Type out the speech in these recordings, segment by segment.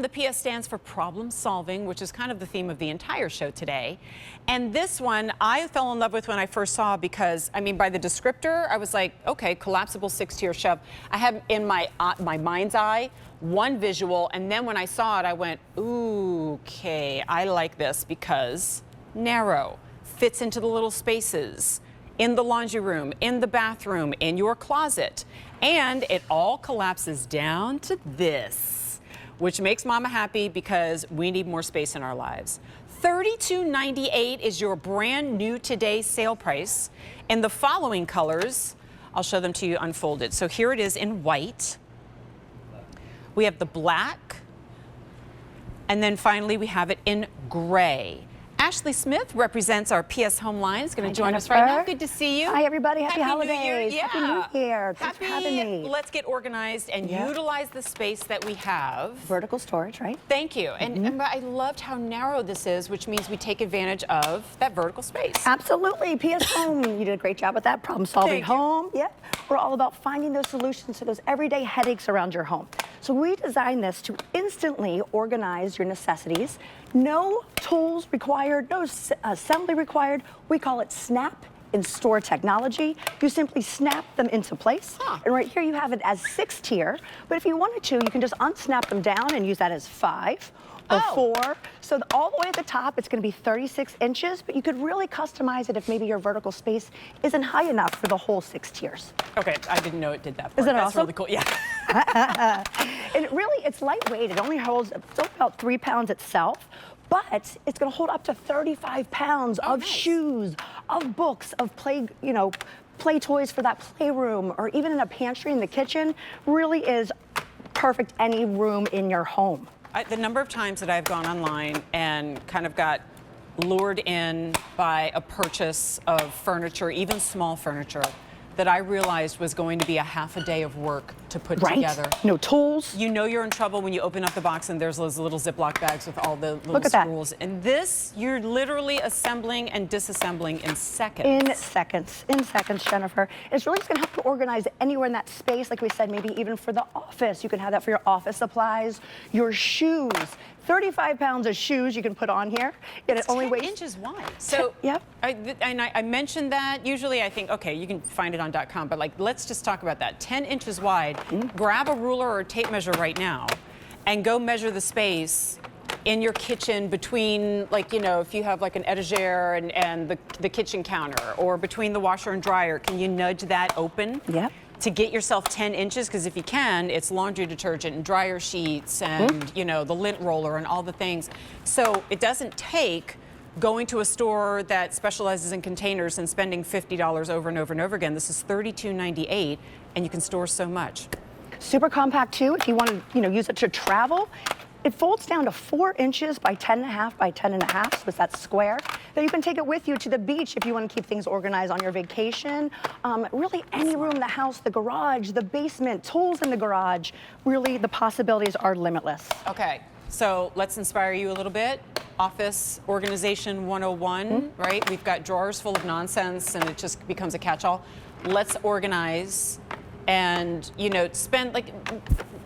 home, the PS stands for problem solving, which is kind of the theme of the entire show today. And this one I fell in love with when I first saw, because, I mean, by the descriptor, I was like, okay, collapsible 6-tier shelf. I had in my mind's eye one visual, and then when I saw it, I went, ooh, okay, I like this because narrow, fits into the little spaces, in the laundry room, in the bathroom, in your closet. And it all collapses down to this, which makes Mama happy because we need more space in our lives. $32.98 is your brand new today sale price. In the following colors, I'll show them to you unfolded. So here it is in white. We have the black. And then finally, we have it in gray. Ashley Smith represents our PS Home line. Is going to join us right now. Good to see you. Hi, everybody. Happy holidays. New Year. Yeah. Happy New Year. Thanks for having me. Let's get organized and utilize the space that we have. Vertical storage, right? Thank you. And I loved how narrow this is, which means we take advantage of that vertical space. Absolutely. PS Home, you did a great job with that. Problem solving home. Yep. We're all about finding those solutions to those everyday headaches around your home. So we designed this to instantly organize your necessities. No tools required, no assembly required. We call it snap in store technology. You simply snap them into place. And right here you have it as 6-tier. But if you wanted to, you can just unsnap them down and use that as 5 or 4. So all the way at the top, it's going to be 36 inches, but you could really customize it if maybe your vertical space isn't high enough for the whole 6 tiers. Okay, I didn't know it did that part. Is that That's awesome? really cool. Yeah. And really, it's lightweight. It only holds about 3 pounds itself. But it's going to hold up to 35 pounds of shoes, of books, of play toys for that playroom, or even in a pantry in the kitchen. Really is perfect any room in your home. The number of times that I've gone online and kind of got lured in by a purchase of furniture, even small furniture, that I realized was going to be a half a day of work to put together. No tools. You know you're in trouble when you open up the box and there's those little Ziploc bags with all the little spools. And this, you're literally assembling and disassembling in seconds. In seconds, Jennifer. It's really just gonna help you organize anywhere in that space. Like we said, maybe even for the office. You can have that for your office supplies, your shoes. 35 pounds of shoes you can put on here. And it only weighs 10 inches wide. So, I mentioned that. Usually I think, okay, you can find it on .com, but like, let's just talk about that. 10 inches wide. Grab a ruler or a tape measure right now and go measure the space in your kitchen between, like, you know, if you have like an etagere and the kitchen counter, or between the washer and dryer. Can you nudge that open? Yep. To get yourself 10 inches, because if you can, it's laundry detergent and dryer sheets and, you know, the lint roller and all the things. So it doesn't take going to a store that specializes in containers and spending $50 over and over and over again. This is $32.98, and you can store so much. Super compact too, if you want to, use it to travel. It folds down to 4 inches by 10.5 by 10.5, so it's that square. Then you can take it with you to the beach if you want to keep things organized on your vacation. Really any room in the house, the garage, the basement, tools in the garage. Really, the possibilities are limitless. Okay, so let's inspire you a little bit. Office Organization 101, right? We've got drawers full of nonsense and it just becomes a catch-all. Let's organize and, spend, like,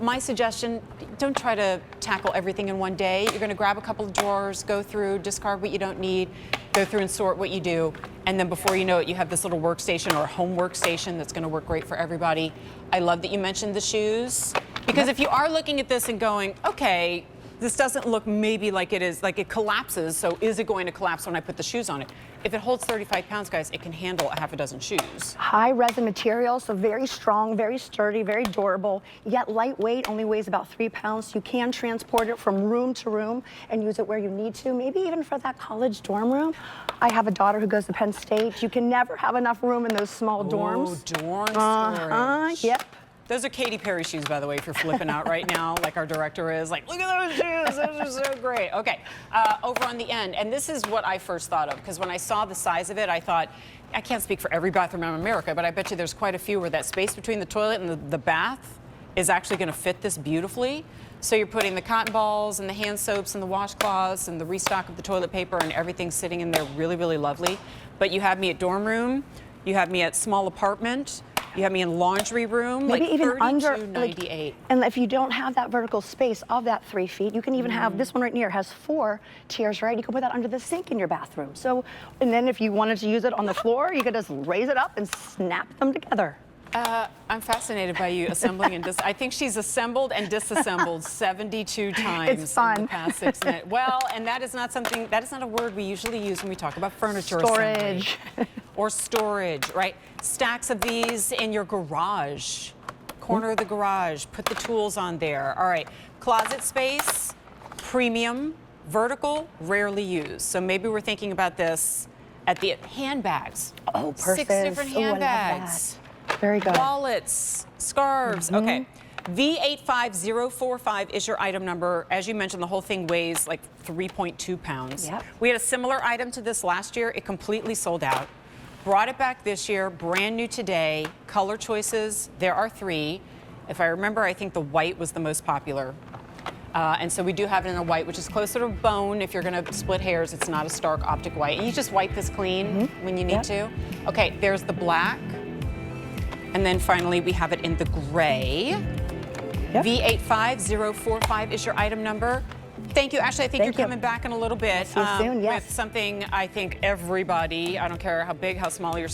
my suggestion, don't try to tackle everything in one day. You're going to grab a couple of drawers, go through, discard what you don't need, go through and sort what you do, and then before you know it, you have this little workstation or home workstation that's going to work great for everybody. I love that you mentioned the shoes, because if you are looking at this and going, okay, this doesn't look maybe like it is, like it collapses, so is it going to collapse when I put the shoes on it? If it holds 35 pounds, guys, it can handle a half a dozen shoes. High resin material, so very strong, very sturdy, very durable, yet lightweight, only weighs about 3 pounds. So you can transport it from room to room and use it where you need to, maybe even for that college dorm room. I have a daughter who goes to Penn State. You can never have enough room in those small dorms. Oh, dorm storage. Yep. Those are Katy Perry shoes, by the way, if you're flipping out right now, like our director is. Like, look at those shoes, those are so great. Okay, over on the end, and this is what I first thought of, because when I saw the size of it, I thought, I can't speak for every bathroom in America, but I bet you there's quite a few where that space between the toilet and the bath is actually going to fit this beautifully. So you're putting the cotton balls and the hand soaps and the washcloths and the restock of the toilet paper and everything sitting in there really, really lovely. But you have me at dorm room, you have me at small apartment, You have me in laundry room, Maybe like even under, $32.98. and if you don't have that vertical space of that 3 feet, you can even have, this one right here has 4 tiers, right? You can put that under the sink in your bathroom. So, and then if you wanted to use it on the floor, you could just raise it up and snap them together. I'm fascinated by you assembling and I think she's assembled and disassembled 72 times It's fun. in the past 6 minutes. Well, and that is not a word we usually use when we talk about furniture Storage. assembly. Or storage, right? Stacks of these in your garage, corner of the garage, put the tools on there. All right, closet space, premium, vertical, rarely used. So maybe we're thinking about this at the handbags. Oh, purses. 6 different Oh, I love handbags. that. Very good. Wallets, scarves. Okay. V85045 is your item number. As you mentioned, the whole thing weighs like 3.2 pounds. Yep. We had a similar item to this last year. It completely sold out. Brought it back this year, brand new today. Color choices, there are 3. If I remember, I think the white was the most popular. And so we do have it in a white, which is closer to bone. If you're going to split hairs, it's not a stark optic white. And you just wipe this clean when you need to. Okay, there's the black. And then finally, we have it in the gray. Yep. V85045 is your item number. Thank you. Ashley, I think Thank you're you. coming back in a little bit See you soon, yes. with something I think everybody, I don't care how big, how small your space